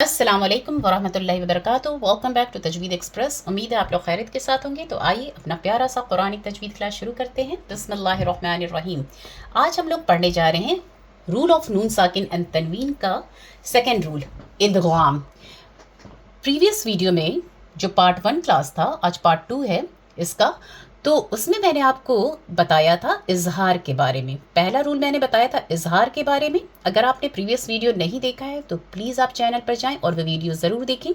अस्सलाम वालेकुम वरहमतुल्लाहि वबरकातुहू। Welcome back to Tajweed express. उम्मीद है आप लोग खैरियत के साथ होंगे। तो आइए अपना प्यारा सा कुरानी तजवीद क्लास शुरू करते हैं। बिस्मिल्लाहिर्रहमानिर्रहीम। आज हम लोग पढ़ने जा रहे हैं रूल ऑफ नून साकिन एंड तनवीन का सेकेंड रूल, इदगाम। प्रीवियस वीडियो में जो पार्ट 1 क्लास था, आज पार्ट 2 है इसका, तो उसमें मैंने आपको बताया था इजहार के बारे में। पहला रूल मैंने बताया था इजहार के बारे में। अगर आपने प्रीवियस वीडियो नहीं देखा है तो प्लीज़ आप चैनल पर जाएं और वो वीडियो ज़रूर देखें,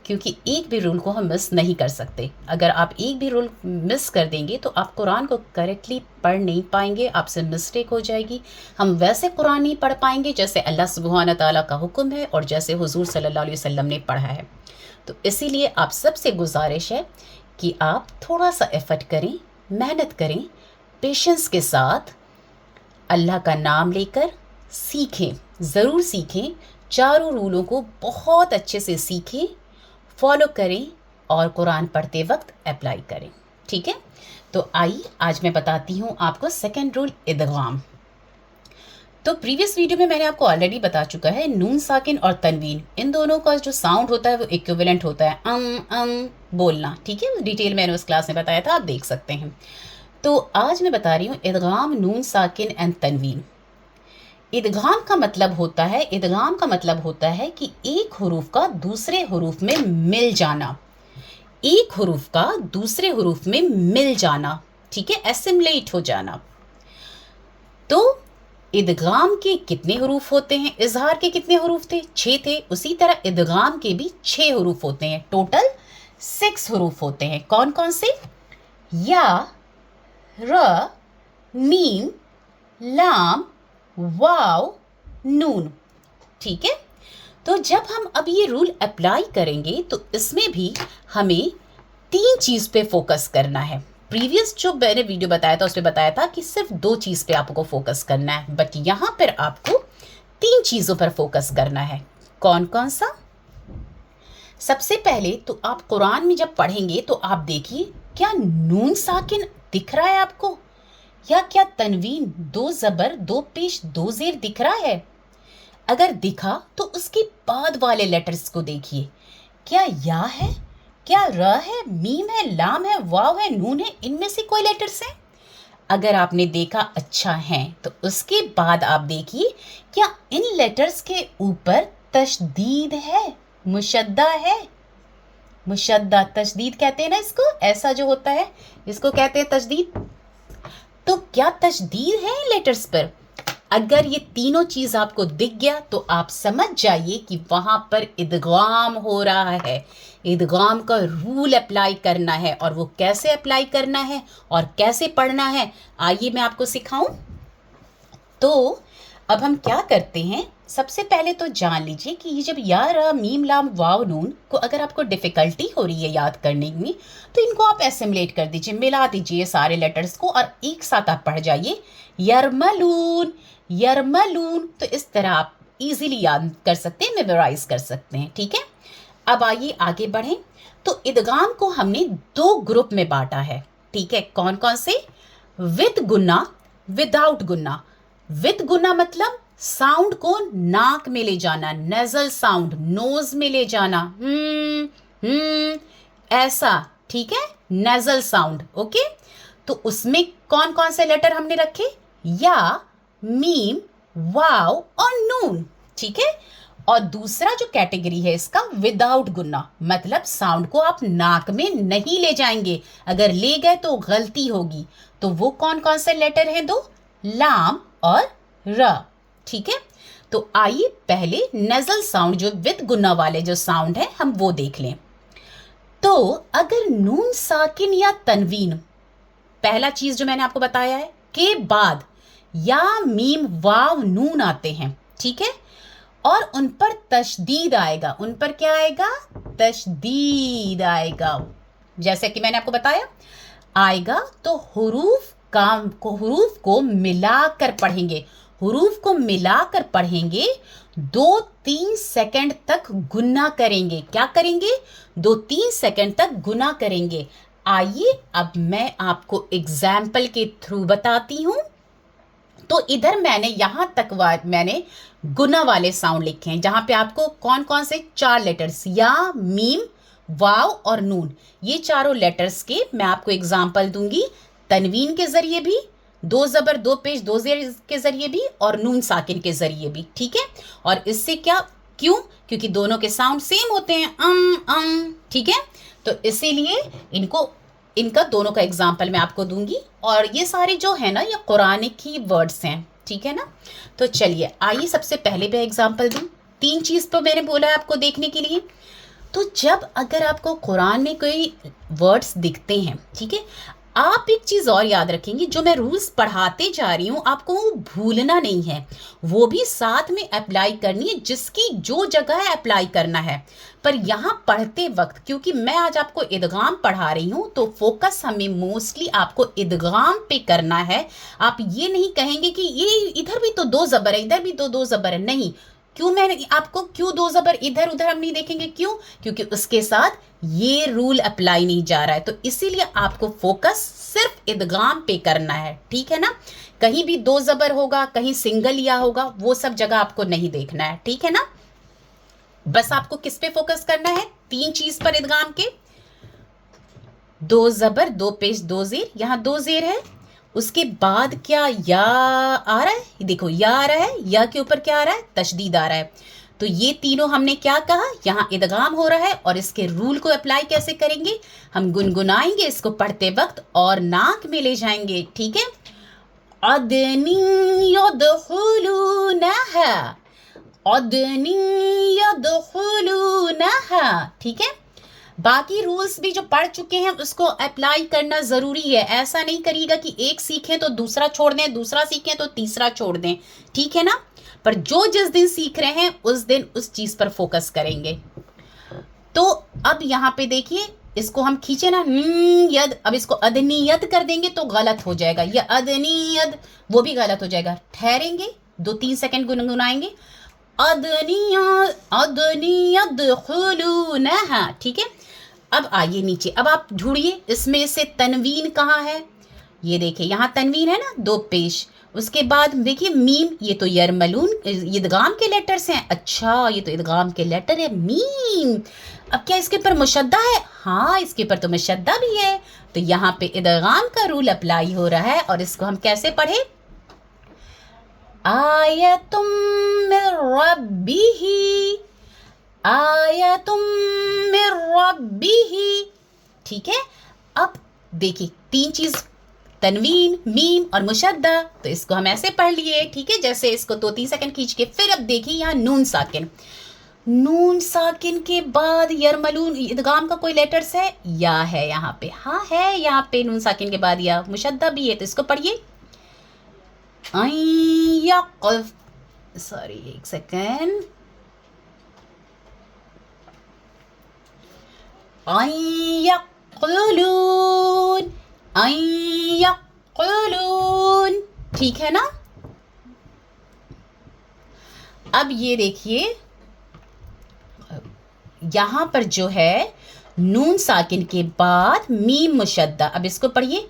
क्योंकि एक भी रूल को हम मिस नहीं कर सकते। अगर आप एक भी रूल मिस कर देंगे तो आप कुरान को करेक्टली पढ़ नहीं पाएंगे, आपसे मिस्टेक हो जाएगी। हम वैसे कुरान नहीं पढ़ पाएंगे जैसे अल्लाह सुब्हान ताला का हुक्म है और जैसे हुजूर सल्लल्लाहु अलैहि वसल्लम ने पढ़ा है। तो इसीलिए आप सबसे गुजारिश है कि आप थोड़ा सा एफर्ट करें, मेहनत करें, पेशेंस के साथ अल्लाह का नाम लेकर सीखें, ज़रूर सीखें। चारों रूलों को बहुत अच्छे से सीखें, फॉलो करें और कुरान पढ़ते वक्त अप्लाई करें। ठीक है, तो आइए आज मैं बताती हूँ आपको सेकंड रूल, इदगाम। तो प्रीवियस वीडियो में मैंने आपको ऑलरेडी बता चुका है, नून साकिन और तनवीन, इन दोनों का जो साउंड होता है वो इक्विवेलेंट होता है बोलना। ठीक है, डिटेल मैंने उस क्लास में बताया था, आप देख सकते हैं। तो आज मैं बता रही हूँ इदगाम नून साकिन एंड तनवीन। इदगाम का मतलब होता है कि एक हुरूफ का दूसरे हुरूफ में मिल जाना, एक हुरूफ का दूसरे हुरूफ में मिल जाना। ठीक है, एसिमुलेट हो जाना। तो इदगाम के कितने हरूफ होते हैं? इजहार के कितने हरूफ थे? 6 थे। उसी तरह इदगाम के भी 6 हरूफ होते हैं। टोटल 6 हरूफ होते हैं। कौन कौन से? या, र, मीम, लाम, वाव, नून। ठीक है, तो जब हम अब ये रूल अप्लाई करेंगे तो इसमें भी हमें 3 चीज़ पे फोकस करना है। प्रीवियस जो मैंने वीडियो बताया था उसमें बताया था कि सिर्फ 2 चीज़ पे आपको फोकस करना है, बट यहाँ पर आपको 3 चीज़ों पर फोकस करना है। कौन कौन सा? सबसे पहले तो आप कुरान में जब पढ़ेंगे तो आप देखिए, क्या नून साकिन दिख रहा है आपको, या क्या तनवीन 2 ज़बर 2 पेश 2 ज़ेर दिख रहा है? अगर दिखा तो उसके बाद वाले लेटर्स को देखिए, क्या या है, क्या र है, मीम है, लाम है, वाव है, नून है, इनमें से कोई लेटर्स है? अगर आपने देखा अच्छा है तो उसके बाद आप देखिए, क्या इन लेटर्स के ऊपर तशदीद है, मुशद्दा है? मुशद्दा, तशदीद कहते हैं ना इसको, ऐसा जो होता है इसको कहते हैं तशदीद। तो क्या तशदीद है इन लेटर्स पर? अगर ये तीनों चीज आपको दिख गया तो आप समझ जाइए कि वहां पर इदगाम हो रहा है। इदगाम का रूल अप्लाई करना है, और वो कैसे अप्लाई करना है और कैसे पढ़ना है आइए मैं आपको सिखाऊं। तो अब हम क्या करते हैं, सबसे पहले तो जान लीजिए कि ये जब या, र, मीम, लाम, वाव, नून को अगर आपको डिफ़िकल्टी हो रही है याद करने में, तो इनको आप एसिमुलेट कर दीजिए, मिला दीजिए सारे लेटर्स को और एक साथ आप पढ़ जाइए, यरमलून, यरमलून। तो इस तरह आप इजीली याद कर सकते हैं, मेमोराइज कर सकते हैं। ठीक है, अब आइए आगे बढ़ें। तो इदगाम को हमने 2 ग्रुप में बांटा है। ठीक है, कौन कौन से? विद गुन्ना, विदाउट गुन्ना। विद गुन्ना मतलब साउंड को नाक में ले जाना, नेजल साउंड, नोज में ले जाना, ऐसा। ठीक है, नेजल साउंड। ओके, तो उसमें कौन कौन से लेटर हमने रखे? या, मीम, वाव और नून। ठीक है, और दूसरा जो कैटेगरी है इसका, विदाउट गुन्ना, मतलब साउंड को आप नाक में नहीं ले जाएंगे, अगर ले गए तो गलती होगी। तो वो कौन कौन से लेटर हैं? 2, लाम और र। ठीक है, तो आइए पहले नेजल साउंड, जो विद गुन्ना वाले जो साउंड है, हम वो देख लें। तो अगर नून साकिन या तनवीन, पहला चीज जो मैंने आपको बताया है, के बाद या, मीम, वाव, नून आते हैं। ठीक है, और उन पर तशदीद आएगा। उन पर क्या आएगा? तशदीद आएगा। जैसे कि मैंने आपको बताया आएगा, तो हुरूफ को मिलाकर पढ़ेंगे। हुरूफ को मिलाकर पढ़ेंगे, 2-3 सेकंड तक गुना करेंगे। क्या करेंगे? 2-3 सेकंड तक गुना करेंगे। आइए अब मैं आपको एग्जाम्पल के थ्रू बताती हूँ। तो इधर मैंने यहाँ तक मैंने गुना वाले साउंड लिखे हैं, जहां पे आपको कौन कौन से 4 लेटर्स या, मीम, वाव और नून, ये चारों लेटर्स के मैं आपको एग्जाम्पल दूंगी। तनवीन के जरिए भी, 2 ज़बर 2 पेश 2 ज़ेर के जरिए भी, और नून साकिन के जरिए भी, ठीक है। और इससे क्या, क्यों? क्योंकि दोनों के साउंड सेम होते हैं, ठीक है। तो इसीलिए इनका दोनों का एग्जाम्पल मैं आपको दूंगी। और ये सारे जो है ना, ये कुरानिक ही वर्ड्स हैं, ठीक है ना। तो चलिए आइए सबसे पहले मैं एग्जाम्पल दूं। 3 चीज़ तो मैंने बोला है आपको देखने के लिए। तो जब अगर आपको कुरान में कोई वर्ड्स दिखते हैं, ठीक है, आप एक चीज़ और याद रखेंगे, जो मैं रूल्स पढ़ाते जा रही हूँ आपको वो भूलना नहीं है, वो भी साथ में अप्लाई करनी है, जिसकी जो जगह है अप्लाई करना है। पर यहाँ पढ़ते वक्त, क्योंकि मैं आज आपको इदगाम पढ़ा रही हूँ, तो फोकस हमें मोस्टली आपको इदगाम पे करना है। आप ये नहीं कहेंगे कि ये इधर भी तो 2 ज़बर है, इधर भी तो 2 ज़बर है, नहीं। क्यों मैंने आपको, क्यों 2 ज़बर इधर उधर हम नहीं देखेंगे, क्यों? क्योंकि उसके साथ ये रूल अप्लाई नहीं जा रहा है। तो इसीलिए आपको फोकस सिर्फ इदगाम पे करना है, ठीक है ना। कहीं भी 2 ज़बर होगा, कहीं सिंगल या होगा, वो सब जगह आपको नहीं देखना है, ठीक है ना। बस आपको किस पे फोकस करना है? 3 चीज पर इदगाम के। 2 ज़बर 2 पेश 2 ज़ेर, यहाँ 2 ज़ेर है, उसके बाद क्या या आ रहा है, देखो या आ रहा है, या के ऊपर क्या आ रहा है, तशदीद आ रहा है। तो ये तीनों हमने क्या कहा, यहाँ इदगाम हो रहा है। और इसके रूल को अप्लाई कैसे करेंगे, हम गुनगुनाएंगे इसको पढ़ते वक्त और नाक में ले जाएंगे, ठीक है। अदनी यदखुलूनहा, अदनी यदखुलूनहा, ठीक है। बाकी रूल्स भी जो पढ़ चुके हैं उसको अप्लाई करना ज़रूरी है। ऐसा नहीं करिएगा कि एक सीखें तो दूसरा छोड़ दें, दूसरा सीखें तो तीसरा छोड़ दें, ठीक है ना। पर जो जिस दिन सीख रहे हैं उस दिन उस चीज़ पर फोकस करेंगे। तो अब यहाँ पे देखिए, इसको हम खींचे ना, यद, अब इसको अदनीयत कर देंगे तो गलत हो जाएगा, या अदनीयत वो भी गलत हो जाएगा। ठहरेंगे 2-3 सेकंड, गुनगुनाएंगे, अदनीयदखुलूनहा, ठीक है। अब आइए नीचे, अब आप ढूंढिए इसमें से तनवीन कहाँ है। ये देखिए यहाँ तनवीन है ना, 2 पेश, उसके बाद देखिए मीम, ये तो यरमलून इदगाम के लेटर्स हैं। अच्छा, ये तो इदगाम के लेटर है, मीम। अब क्या इसके ऊपर मुशद्दा है? हाँ, इसके ऊपर तो मुशद्दा भी है। तो यहाँ पे इदगाम का रूल अप्लाई हो रहा है। और इसको हम कैसे पढ़े, आयतुम मिर रब्बिही, आयतुम मिर रब्बिही, ठीक है। अब देखिए 3 चीज, तनवीन, मीम और मुशद्दा, तो इसको हम ऐसे पढ़ लिए, ठीक है। जैसे इसको 2-3 सेकंड खींच के, फिर अब देखिए यहाँ नून साकिन, नून साकिन के बाद यरमलून इदगाम का कोई लेटर्स है, या है यहाँ पे, हाँ है यहाँ पे नून साकिन के बाद या, मुशद्दा भी है। तो इसको पढ़िए, सॉरी एक सेकेंड, यक़ुलून, यक़ुलून, ठीक है ना। अब ये देखिए यहां पर जो है नून साकिन के बाद मीम मुशद्दा। अब इसको पढ़िए,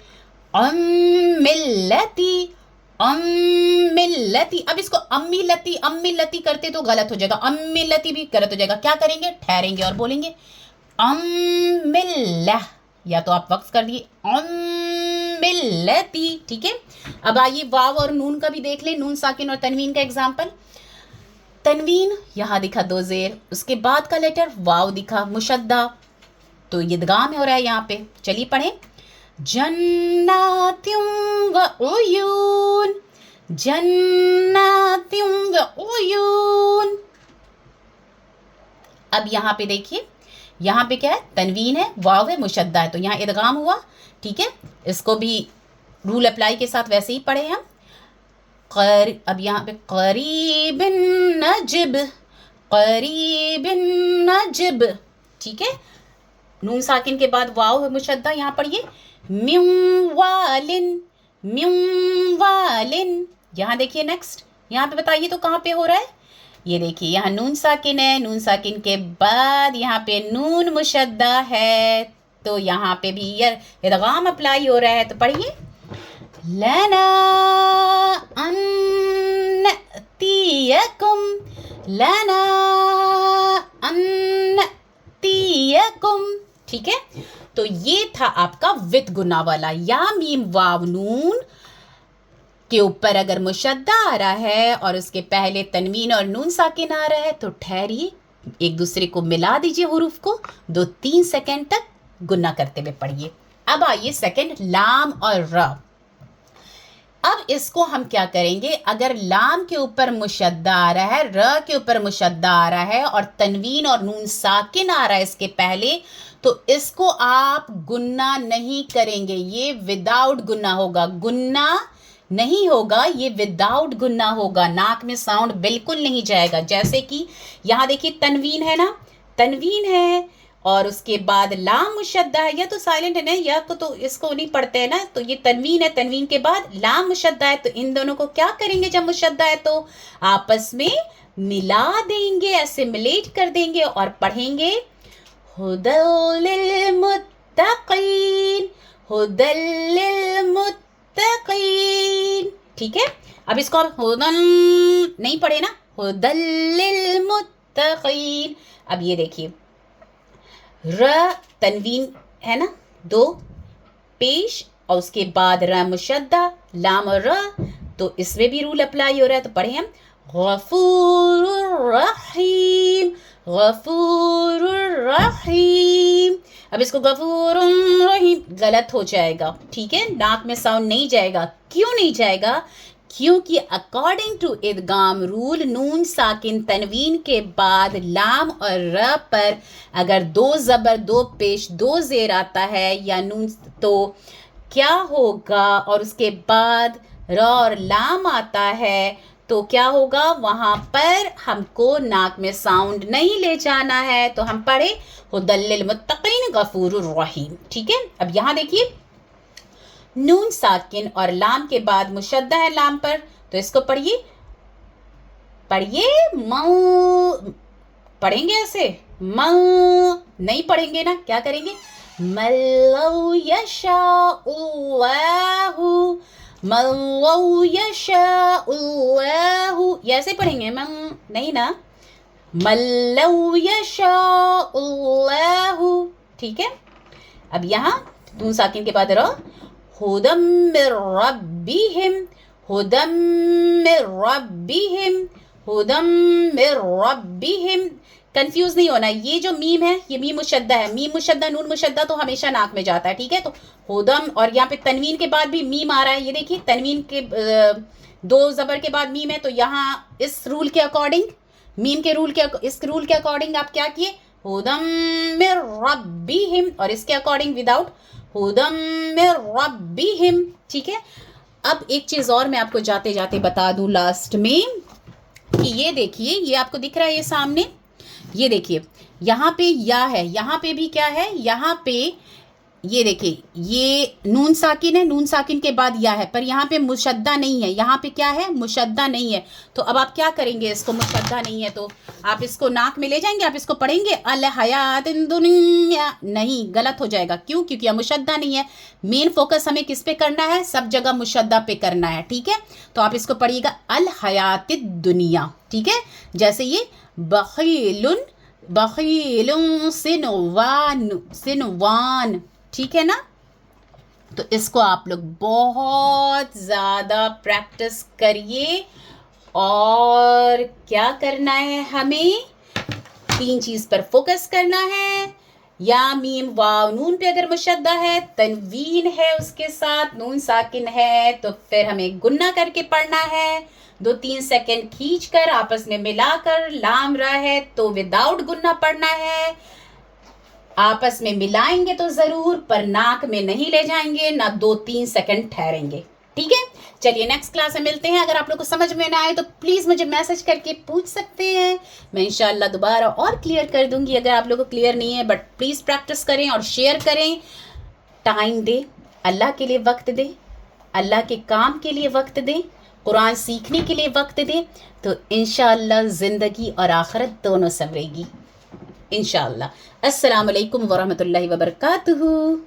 अम्मिल्लती, अम्मिल्लती। अब इसको अम्मिल्लती, अम्मिल्लती करते तो गलत हो जाएगा, अम्मिल्लती भी गलत हो जाएगा। क्या करेंगे, ठहरेंगे और बोलेंगे अम्मिल्ला, या तो आप वक्फ कर दिए अम्मिल्लती, ठीक है। अब आइए वाव और नून का भी देख लें, नून साकिन और तनवीन का एग्जाम्पल। तनवीन यहाँ दिखा 2 ज़ेर, उसके बाद का लेटर वाव दिखा मुशद्दा, तो इदगाम हो रहा है यहाँ पे। चलिए पढ़ें, जन्नातिम व उयून, जन्नातिम व उयून। अब यहाँ पे देखिए, यहाँ पे क्या है, तनवीन है, वाव है, मुशद्दा है, तो यहाँ इदगाम हुआ, ठीक है। इसको भी रूल अप्लाई के साथ वैसे ही पढ़े हम। अब यहाँ पे करीबिन नजिब, करीबिन नजिब, ठीक है। नून साकिन के बाद वाव है मुशद्दा, यहाँ पढ़िए मिवालिन, मिवालिन। यहाँ देखिए नेक्स्ट, यहाँ पे बताइए तो कहाँ पे हो रहा है। ये देखिए यहाँ नून साकिन है, नून साकिन के बाद यहाँ पे नून मुशद्दा है, तो यहाँ पे भी इदगाम अप्लाई हो रहा है। तो पढ़िए, लना अन तीयकुम लना तीयकुम। ठीक है, तो ये था आपका विद गुना वाला। या मीम वाव नून के ऊपर अगर मुशद्दा आ रहा है और उसके पहले तनवीन और नून साकिन आ रहा है तो ठहरिए, एक दूसरे को मिला दीजिए हुरूफ को, 2-3 सेकंड तक गुना करते हुए पढ़िए। अब आइए सेकंड, लाम और र। अब इसको हम क्या करेंगे, अगर लाम के ऊपर मुशद्दा आ रहा है, र के ऊपर मुशद्दा आ रहा है और तनवीन और नून साकिन आ रहा है इसके पहले, तो इसको आप गुन्ना नहीं करेंगे, ये विदाउट गुन्ना होगा। गुन्ना नहीं होगा, ये विदाउट गुन्ना होगा, नाक में साउंड बिल्कुल नहीं जाएगा। जैसे कि यहाँ देखिए तनवीन है ना, तनवीन है और उसके बाद लाम मुशद्दा है, या तो साइलेंट है ना, या तो इसको नहीं पढ़ते हैं ना, तो ये तनवीन है, तनवीन के बाद लाम मुशद्दा है। तो इन दोनों को क्या करेंगे, जब मुशद्दा है तो आपस में मिला देंगे, एसिमिलेट कर देंगे और पढ़ेंगे हुदल लिल मुत्तकीन, हुदल लिल मुत्तकीन। ठीक है, अब इसको आप हुदल नहीं पढ़े ना, हुदल लिल मुत्तकीन। अब ये देखिए र तनवीन है ना, 2 पेश और उसके बाद र मुशद्दा, लाम और र, तो इसमें भी रूल अप्लाई हो रहा है। तो पढ़े हम गफूरुर रहीम, गफूरुर रहीम। अब इसको गफूरुर रहीम गलत हो जाएगा, ठीक है, नाक में साउंड नहीं जाएगा। क्यों नहीं जाएगा, क्योंकि अकॉर्डिंग टू इदगाम रूल नून साकिन तनवीन के बाद लाम और र पर अगर 2 ज़बर 2 पेश 2 ज़ेर आता है या नून, तो क्या होगा, और उसके बाद र और लाम आता है तो क्या होगा, वहाँ पर हमको नाक में साउंड नहीं ले जाना है। तो हम पढ़े हुदल लिल मुत्तकीन गफूरुर रहीम। ठीक है, अब यहाँ देखिए नून साकिन और लाम के बाद मुशद्दा है लाम पर, तो इसको पढ़िए, पढ़िए मऊ, पढ़ेंगे ऐसे मऊ नहीं पढ़ेंगे ना, क्या करेंगे, मल्लौ यशाउल्लाहु, मल्लौ यशाउल्लाहु, ऐसे पढ़ेंगे मऊ नहीं ना, मल्लौ यशाउल्लाहु। ठीक है, अब यहाँ नून साकिन के बाद रो हुदम मिर रब्बिहिम, हुदम मिर रब्बिहिम, हुदम मिर रब्बिहिम। कंफ्यूज नहीं होना, ये जो मीम है ये मीम मुशद्दा है, मीम मुशद्दा नून मुशद्दा तो हमेशा नाक में जाता है। ठीक है, तो हुदम, और यहाँ पे तनवीन के बाद भी मीम आ रहा है, ये देखिए तनवीन के 2 ज़बर के बाद मीम है, तो यहाँ इस रूल के अकॉर्डिंग, मीम के रूल के, इस रूल के अकॉर्डिंग आप क्या किए, हुदम मिर रब्बिहिम, और इसके अकॉर्डिंग विदाउट हुदम मिर रब्बिहिम। ठीक है, अब एक चीज़ और मैं आपको जाते जाते बता दूं लास्ट में, कि ये देखिए, ये आपको दिख रहा है ये सामने, ये देखिए यहाँ पे या है, यहाँ पे भी क्या है, यहाँ पे ये देखिए ये नून साकिन है, नून साकिन के बाद या है, पर यहाँ पे मुशद्दा नहीं है, यहाँ पे क्या है, मुशद्दा नहीं है। तो अब आप क्या करेंगे, इसको मुशद्दा नहीं है तो आप इसको नाक में ले जाएंगे, आप इसको पढ़ेंगे अल हयातिन दुनिया, नहीं, गलत हो जाएगा। क्यों, क्योंकि यहाँ मुशद्दा नहीं है। मेन फोकस हमें किस पे करना है, सब जगह मुशद्दा पे करना है। ठीक है, तो आप इसको पढ़िएगा अल हयातिद दुनिया। ठीक है, जैसे ये बखीलुन, बखीलुन सिनवान, सिनवान। ठीक है ना, तो इसको आप लोग बहुत ज़्यादा प्रैक्टिस करिए। और क्या करना है, हमें 3 चीज़ पर फोकस करना है। या मीम वाव नून पे अगर मुशद्दा है, तनवीन है उसके साथ, नून साकिन है, तो फिर हमें गुन्ना करके पढ़ना है, 2-3 सेकंड खींचकर आपस में मिलाकर। लाम रा है तो विदाउट गुन्ना पढ़ना है, आपस में मिलाएंगे तो ज़रूर, पर नाक में नहीं ले जाएंगे, ना 2-3 सेकंड ठहरेंगे। ठीक है, चलिए नेक्स्ट क्लास में मिलते हैं। अगर आप लोग को समझ में ना आए तो प्लीज़ मुझे मैसेज करके पूछ सकते हैं, मैं इंशाल्लाह दोबारा और क्लियर कर दूंगी अगर आप लोग को क्लियर नहीं है। बट प्लीज़ प्रैक्टिस करें और शेयर करें, टाइम दे, अल्लाह के लिए वक्त दे, अल्लाह के काम के लिए वक्त दें, कुरान सीखने के लिए वक्त दें, तो इंशाल्लाह ज़िंदगी और आखिरत दोनों संवरेगी इंशाल्लाह। अस्सलामु अलैकुम वरहमतुल्लाहि वबरकातुहू।